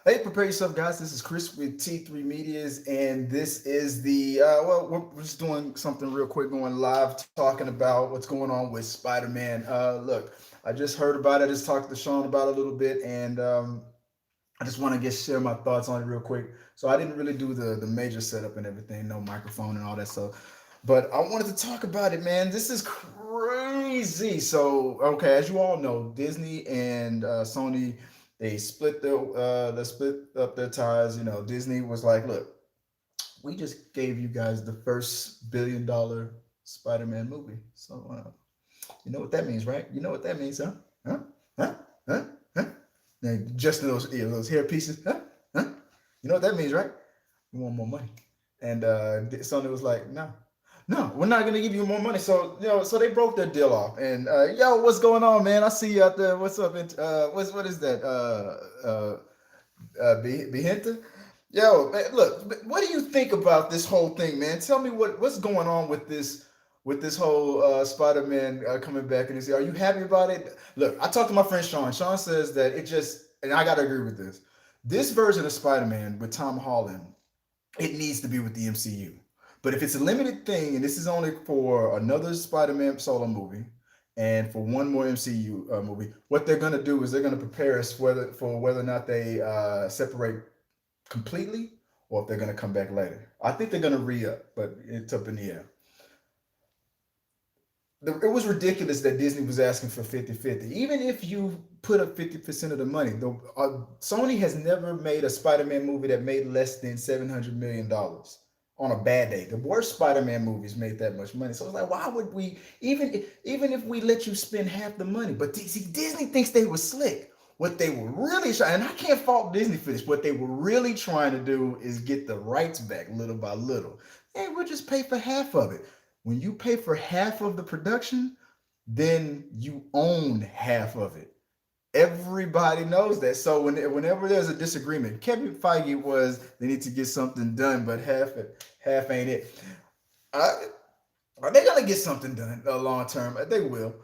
Hey, prepare yourself, guys. This is Chris with T3 Medias, and this is the we're just doing something real quick, going live, talking about what's going on with Spider-Man. Look, I just heard about it. I just talked to Sean about it a little bit, and I just want to get share my thoughts on it real quick. So I didn't really do the major setup and everything, no microphone and all that stuff, but I wanted to talk about it, man. This is crazy. So okay, as you all know, Disney and Sony they split up their ties. You know, Disney was like, look, we just gave you guys the first $1 billion Spider-Man movie. So you know what that means, right? You know what that means, huh? Huh? Huh? Huh? Huh? Now, just those hair pieces, huh? Huh? You know what that means, right? We want more money. And Sony was like, no, no, we're not gonna give you more money. So so they broke their deal off. And yo, what's going on, man? I see you out there. What's up? What is that? Behenta? Yo, man, look, what do you think about this whole thing, man? Tell me what's going on with this whole Spider-Man coming back and say, are you happy about it? Look, I talked to my friend Sean. Sean says that it just, and I gotta agree with this. This version of Spider-Man with Tom Holland, it needs to be with the MCU. But if it's a limited thing, and this is only for another Spider-Man solo movie, and for one more MCU movie, what they're gonna do is they're gonna prepare us whether or not they separate completely, or if they're gonna come back later. I think they're gonna re-up, but it's up in the air. It was ridiculous that Disney was asking for 50-50. Even if you put up 50% of the money, Sony has never made a Spider-Man movie that made less than $700 million on a bad day. The worst Spider-Man movies made that much money. So it's like, why would we, even if we let you spend half the money? But see, Disney thinks they were slick. What they were really trying, and I can't fault Disney for this, what they were really trying to do is get the rights back little by little. Hey, we'll just pay for half of it. When you pay for half of the production, then you own half of it. Everybody knows that. So whenever there's a disagreement, Kevin Feige was they need to get something done, but half ain't it. Uh, are they gonna get something done long term? They will.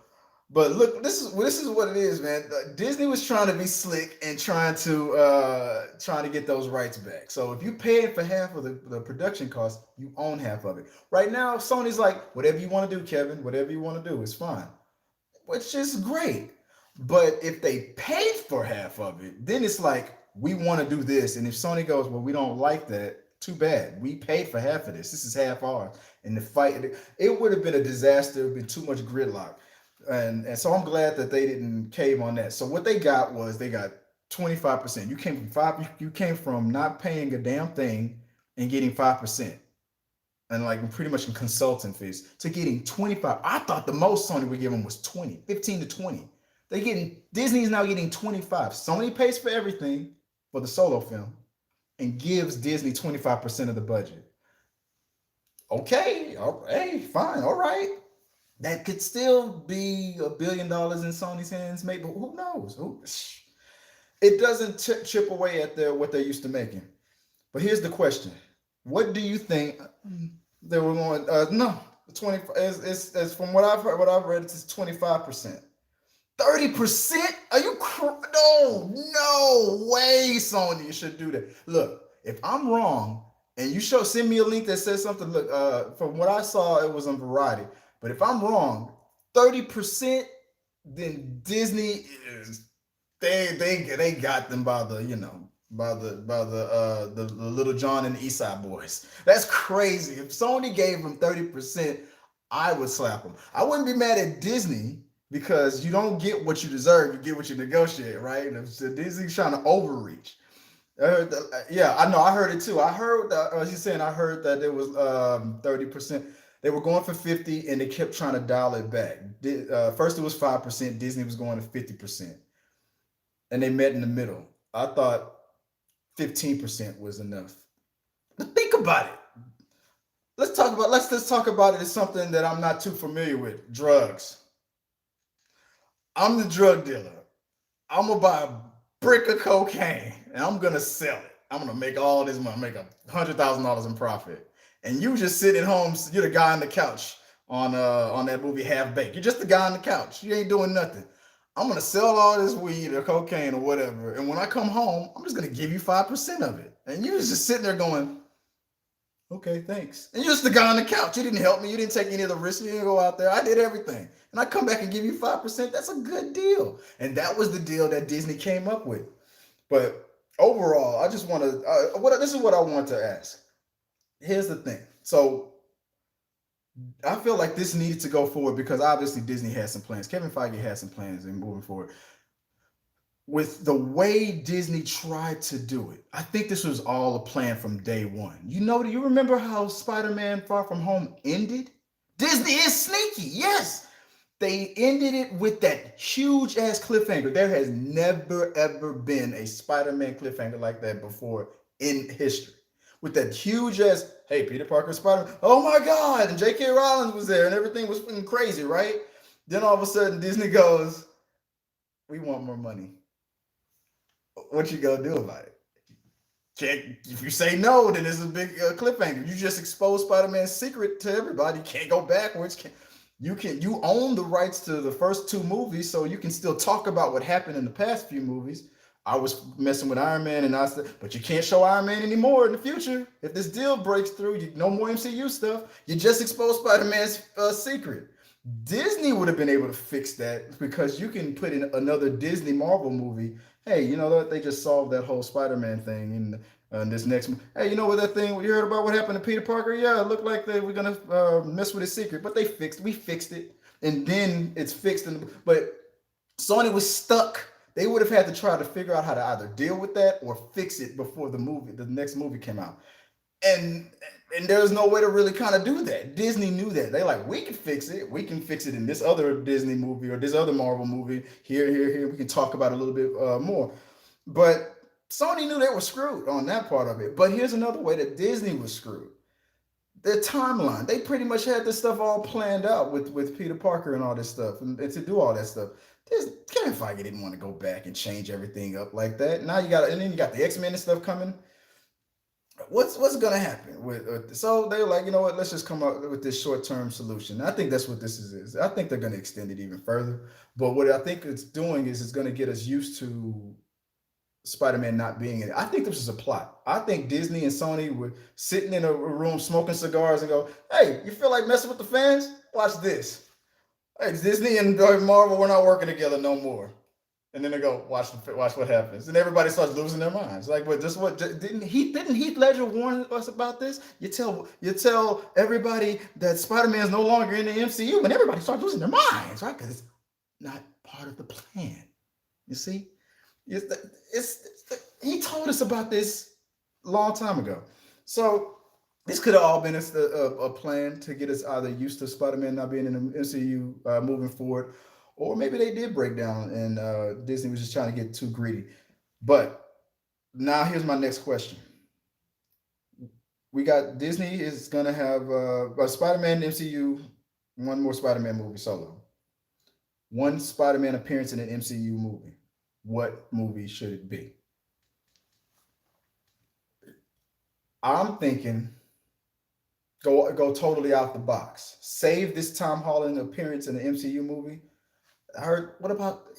But look, this is what it is, man. Disney was trying to be slick and trying to get those rights back. So if you pay for half of the production cost, you own half of it. Right now, Sony's like, whatever you want to do, Kevin, whatever you want to do is fine, which is great. But if they paid for half of it, then it's like we want to do this. And if Sony goes, well, we don't like that. Too bad. We paid for half of this. This is half ours. And the fight, it would have been a disaster. It would have been too much gridlock. And so I'm glad that they didn't cave on that. So what they got was they got 25%. You came from not paying a damn thing and getting 5%. And like pretty much in consulting fees to getting 25. I thought the most Sony would give them was 20, 15 to 20. They getting Disney's now getting 25. Sony pays for everything for the solo film and gives Disney 25% of the budget. Okay, all right, hey, fine, all right. That could still be $1 billion in Sony's hands, maybe. But who knows? It doesn't chip away at what they're used to making. But here's the question: what do you think they were going? No, 20. It's from what I've heard, what I've read, it's 25%. 30%? Are you no way, Sony, you should do that. Look, if I'm wrong, and you send me a link that says something. Look, from what I saw, it was on Variety. But if I'm wrong, 30%, then Disney is they got them by the the Little John and the East Side Boys. That's crazy. If Sony gave them 30%, I would slap them. I wouldn't be mad at Disney because you don't get what you deserve. You get what you negotiate, right? So Disney's trying to overreach. Yeah, I know. I heard it too. I heard he's saying I heard that it was 30%. They were going for 50, and they kept trying to dial it back. First, it was 5%. Disney was going to 50%, and they met in the middle. I thought 15% was enough. But think about it. Let's talk about it as something that I'm not too familiar with. Drugs. I'm the drug dealer. I'm gonna buy a brick of cocaine and I'm gonna sell it. I'm gonna make all this money, make $100,000 in profit. And you just sitting home, you're the guy on the couch on that movie Half Baked. You're just the guy on the couch. You ain't doing nothing. I'm gonna sell all this weed or cocaine or whatever, and when I come home, I'm just gonna give you 5% of it. And you was just sitting there going, okay, thanks. And you're just the guy on the couch. You didn't help me. You didn't take any of the risks. You didn't go out there. I did everything. And I come back and give you 5%. That's a good deal. And that was the deal that Disney came up with. But overall, I just want to, this is what I want to ask. Here's the thing. So I feel like this needed to go forward because obviously Disney had some plans. Kevin Feige had some plans in moving forward. With the way Disney tried to do it, I think this was all a plan from day one. Do you remember how Spider-Man Far From Home ended? Disney is sneaky, yes. They ended it with that huge ass cliffhanger. There has never ever been a Spider-Man cliffhanger like that before in history. With that huge ass, hey, Peter Parker, Spider-Man, oh my God, and J.K. Rowling was there and everything was fucking crazy, right? Then all of a sudden Disney goes, we want more money. What you gonna do about it? If you say no, then it's a big cliffhanger. You just expose Spider-Man's secret to everybody. You can't go backwards. You own the rights to the first two movies, so you can still talk about what happened in the past few movies. I was messing with Iron Man, and I said, but you can't show Iron Man anymore in the future. If this deal breaks through, no more MCU stuff. You just exposed Spider-Man's secret. Disney would have been able to fix that because you can put in another Disney Marvel movie. Hey, you know what? They just solved that whole Spider-Man thing in this next. Hey, you know what that thing you heard about? What happened to Peter Parker? Yeah, it looked like they were gonna mess with his secret, but we fixed it, and then it's fixed. But Sony was stuck. They would have had to try to figure out how to either deal with that or fix it before the next movie came out. And there's no way to really kind of do that. Disney knew that. They like, we can fix it. We can fix it in this other Disney movie or this other Marvel movie. Here. We can talk about it a little bit more. But Sony knew they were screwed on that part of it. But here's another way that Disney was screwed. Their timeline. They pretty much had this stuff all planned out with Peter Parker and all this stuff and to do all that stuff. Kevin Feige didn't want to go back and change everything up like that. Now and then you got the X-Men and stuff coming. What's gonna happen with so they're like, you know what, let's just come up with this short-term solution. I think that's what this is. I think they're gonna extend it even further. But what I think it's doing is it's gonna get us used to Spider-Man not being in it. I think this is a plot. I think Disney and Sony were sitting in a room smoking cigars and go, hey, you feel like messing with the fans? Watch this. Hey, Disney and Marvel, we're not working together no more. And then they go, watch what happens, and everybody starts losing their minds. Like, but just what didn't Heath Ledger warn us about this? You tell everybody that Spider-Man is no longer in the MCU, and everybody starts losing their minds, right? Because it's not part of the plan. You see, he told us about this a long time ago. So this could have all been a plan to get us either used to Spider-Man not being in the MCU moving forward. Or maybe they did break down and Disney was just trying to get too greedy. But now here's my next question. We got Disney is going to have a Spider-Man MCU, one more Spider-Man movie solo. One Spider-Man appearance in an MCU movie. What movie should it be? I'm thinking go totally out the box. Save this Tom Holland appearance in the MCU movie. I heard. What about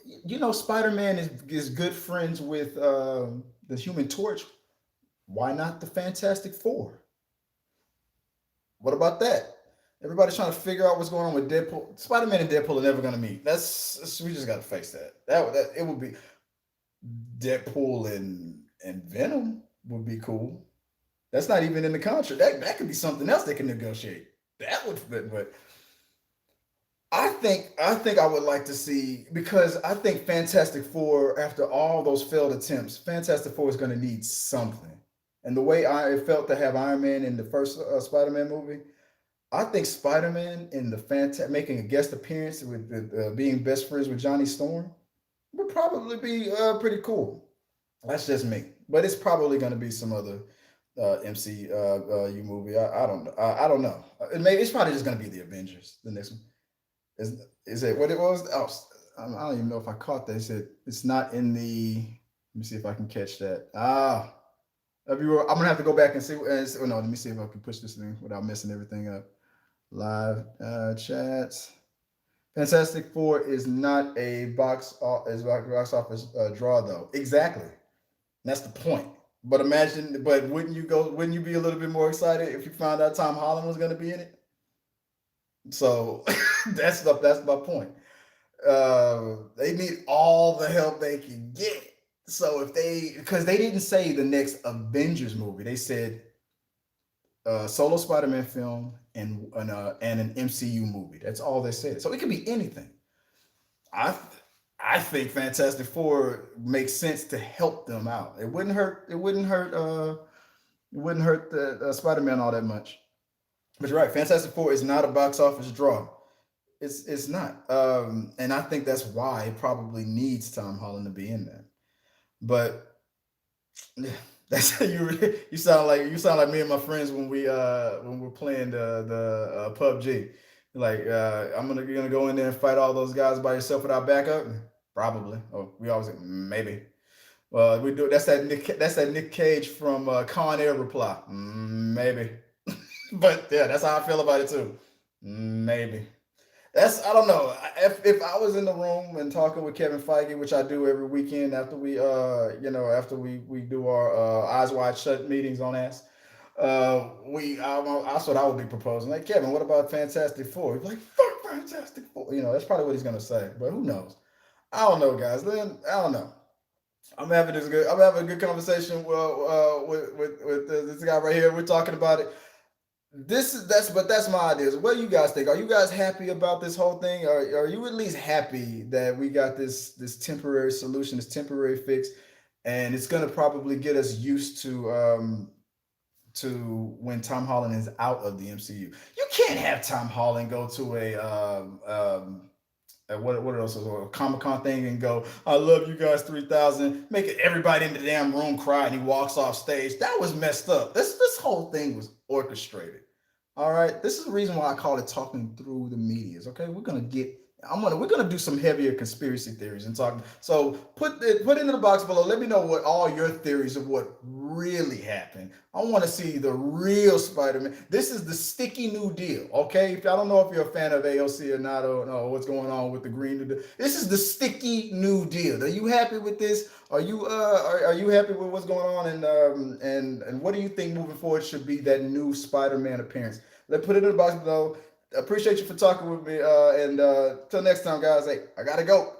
Spider-Man is good friends with the Human Torch? Why not the Fantastic Four? What about that? Everybody's trying to figure out what's going on with Deadpool. Spider-Man and Deadpool are never going to meet. We just got to face that. That it would be Deadpool and Venom would be cool. That's not even in the contract. That could be something else they can negotiate. That would fit, but. I think I would like to see, because I think Fantastic Four, after all those failed attempts, Fantastic Four is going to need something. And the way I felt to have Iron Man in the first Spider-Man movie, I think Spider-Man in the making a guest appearance with being best friends with Johnny Storm would probably be pretty cool. That's just me, but it's probably going to be some other MCU movie. I don't know. I don't know. It's probably just going to be the Avengers, the next one. Is it what it was? Oh, I don't even know if I caught that. It said it's not in the. Let me see if I can catch that. I'm gonna have to go back and see. Oh no, let me see if I can push this thing without messing everything up. Live chats. Fantastic Four is not a box office draw though. Exactly. That's the point. But imagine, but wouldn't you be a little bit more excited if you found out Tom Holland was going to be in it? So that's my point. They need all the help they can get. So if they, because they didn't say the next Avengers movie, they said solo Spider-Man film and an MCU movie. That's all they said. So it could be anything. I I think Fantastic Four makes sense to help them out. It wouldn't hurt. It wouldn't hurt. It wouldn't hurt the Spider-Man all that much. But you're right. Fantastic Four is not a box office draw. It's not. And I think that's why it probably needs Tom Holland to be in there. But yeah, that's you sound like me and my friends when we're playing the PUBG. Like you're gonna go in there and fight all those guys by yourself without backup? Probably. Oh, we always maybe. We do. That's that Nick Cage from Con Air reply. Maybe. But yeah, that's how I feel about it too. Maybe. That's I don't know. If I was in the room and talking with Kevin Feige, which I do every weekend after after we do our eyes wide shut meetings on ass, that's what I would be proposing. Like Kevin, what about Fantastic Four? He'd be like, fuck Fantastic Four. That's probably what he's gonna say. But who knows? I don't know, guys. Then I don't know. I'm having a good conversation with this guy right here. We're talking about it. That's my ideas. What do you guys think? Are you guys happy about this whole thing? Are you at least happy that we got this temporary solution, this temporary fix, and it's gonna probably get us used to when Tom Holland is out of the MCU. You can't have Tom Holland go to what are those a Comic Con thing and go, I love you guys 3000, make it everybody in the damn room cry and he walks off stage. That was messed up. This whole thing was orchestrated. All right. This is the reason why I call it talking through the medias. Okay, we're gonna do some heavier conspiracy theories and talk. So put into the box below. Let me know what all your theories of what really happened. I want to see the real Spider-Man. This is the sticky New Deal. Okay, I don't know if you're a fan of AOC or not, or no, what's going on with the Green New Deal. This is the sticky New Deal. Are you happy with this? Are you happy with what's going on? And what do you think moving forward should be that new Spider-Man appearance? Let's put it in the box below. Appreciate you for talking with me. And till next time, guys. Hey, I gotta go.